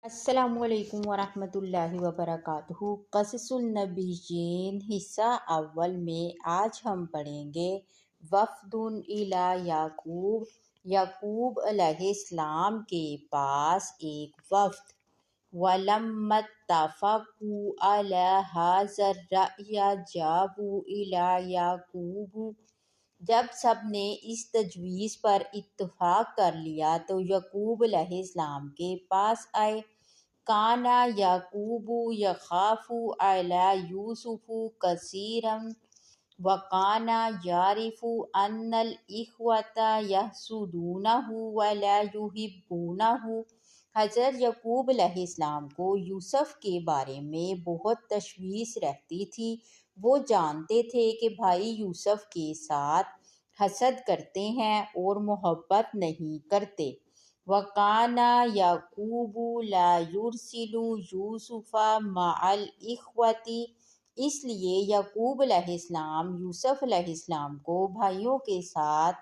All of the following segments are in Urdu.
السلام علیکم ورحمۃ اللہ وبرکاتہ۔ قصص النبیین حصہ اول میں آج ہم پڑھیں گے وفد الی یعقوب۔ یعقوب علیہ السلام کے پاس ایک وفد۔ وَلَمَّا اتَّفَقُوا عَلَىٰ هَٰذَا الرَّأْيِ جَاءُوا إِلَىٰ یعقوب۔ جب سب نے اس تجویز پر اتفاق کر لیا تو یعقوب علیہ السلام کے پاس آئے۔ کان یعقوب یخاف علی یوسف کثیرا وکان یعرف ان الاخوة یحسدونہ ولا یحبونہ۔ حضرت یعقوب علیہ السلام کو یوسف کے بارے میں بہت تشویش رہتی تھی۔ وہ جانتے تھے کہ بھائی یوسف کے ساتھ حسد کرتے ہیں اور محبت نہیں کرتے۔ وَكَانَ يَعْقُوبُ لَا يُرْسِلُ يُوسُفَ مَعَ الْإِخْوَةِ۔ اس لیے یعقوب علیہ السلام یوسف علیہ السلام کو بھائیوں کے ساتھ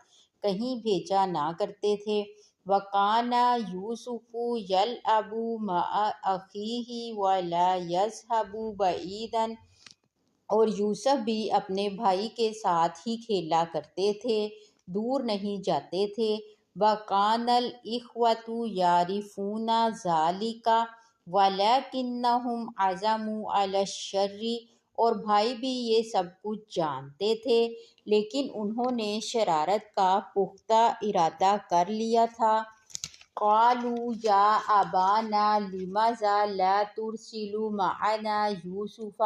کہیں بھیجا نہ کرتے تھے۔ وَكَانَ يُوسُفُ يَلْعَبُ مَعَ أَخِيهِ وَلَا يَذْهَبُ بَعِيدًا۔ اور یوسف بھی اپنے بھائی کے ساتھ ہی کھیلا کرتے تھے، دور نہیں جاتے تھے۔ وَكَانَ الْإِخْوَةُ يَعْرِفُونَ ذَلِكَ وَلَكِنَّهُمْ عَزَمُوا عَلَى الشَّرِّ۔ اور بھائی بھی یہ سب کچھ جانتے تھے لیکن انہوں نے شرارت کا پختہ ارادہ کر لیا تھا۔ قَالُوا يَا أَبَانَا لِمَاذَا لَا تُرْسِلُ مَعَنَا يُوسُفَ۔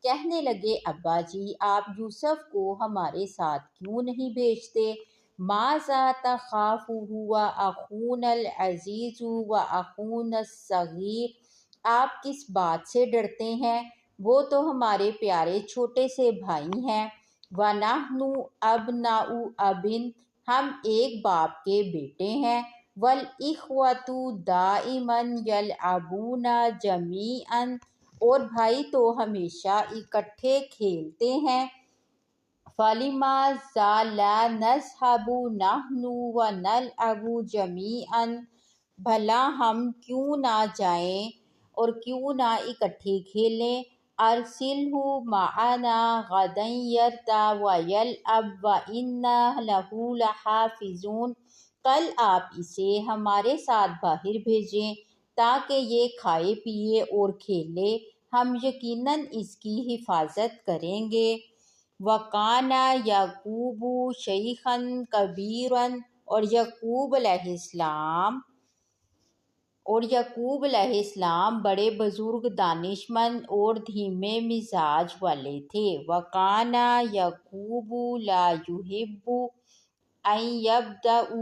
کہنے لگے ابا جی آپ یوسف کو ہمارے ساتھ کیوں نہیں بھیجتے؟ ماذا تخاف هو اخونا العزیز واخونا الصغیر۔ آپ کس بات سے ڈرتے ہیں؟ وہ تو ہمارے پیارے چھوٹے سے بھائی ہیں۔ وَنَحْنُ أَبْنَاءُ أَبٍ۔ ہم ایک باپ کے بیٹے ہیں۔ وَالْإِخْوَةُ دَائِمًا يَلْعَبُونَ جَمِيعًا۔ اور بھائی تو ہمیشہ اکٹھے کھیلتے ہیں۔ فَلِمَاذَا لَا نَذْهَبُ نَحْنُ وَنَلْعَبُ جَمِيعًا۔ بھلا ہم کیوں نہ جائیں اور کیوں نہ اکٹھے کھیلیں۔ أَرْسِلْهُ مَعَنَا غَدًا يَرْتَعْ وَيَلْعَبْ وَإِنَّا لَهُ لَحَافِظُونَ۔ کل آپ اسے ہمارے ساتھ باہر بھیجیں تاکہ یہ کھائے پیے اور کھیلے، ہم یقیناً اس کی حفاظت کریں گے۔ وَكَانَ يَعْقُوبُ شَيْخًا كَبِيرًا۔ اور یعقوب علیہ السلام بڑے بزرگ، دانشمند اور دھیمے مزاج والے تھے۔ وَكَانَ يَعْقُوبُ لَا يُحِبُّ أَن يُبْتَدَأَ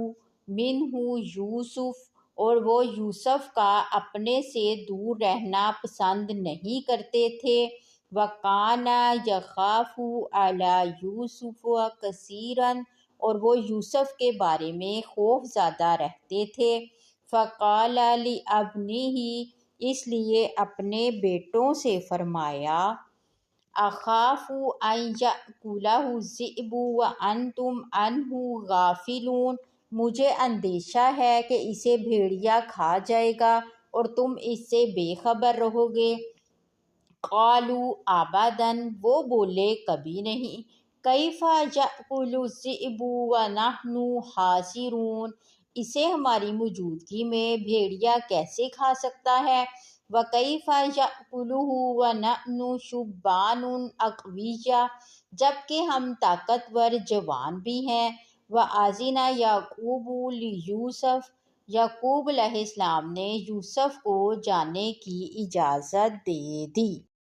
مِنْهُ يُوسُفُ۔ اور وہ یوسف کا اپنے سے دور رہنا پسند نہیں کرتے تھے۔ وَكَانَ يَخَافُ عَلَىٰ يُوسُفَ كَثِيرًا۔ اور وہ یوسف کے بارے میں خوف زدہ رہتے تھے۔ فَقَالَ لِأَبْنَائِهِ۔ اس لیے اپنے بیٹوں سے فرمایا أَخَافُ أَن يَأْكُلَهُ الذِّئْبُ وَأَنْتُمْ عَنْهُ غَافِلُونَ۔ مجھے اندیشہ ہے کہ اسے بھیڑیا کھا جائے گا اور تم اس سے بے خبر رہو گے۔ قَالُوا أَبَدًا۔ وہ بولے کبھی نہیں۔ كَيْفَ يَأْكُلُ الذِّئْبُ وَنَحْنُ حَاضِرُونَ۔ اسے ہماری موجودگی میں بھیڑیا کیسے کھا سکتا ہے؟ وَكَيْفَ يَأْكُلُهُ وَنَحْنُ شُبَّانٌ أَقْوِيَّاءُ۔ جبکہ ہم طاقتور جوان بھی ہیں۔ وَأَذِنَ يَعْقُوبُ لِيُوسُفَ۔ یعقوب علیہ السلام نے یوسف کو جانے کی اجازت دے دی۔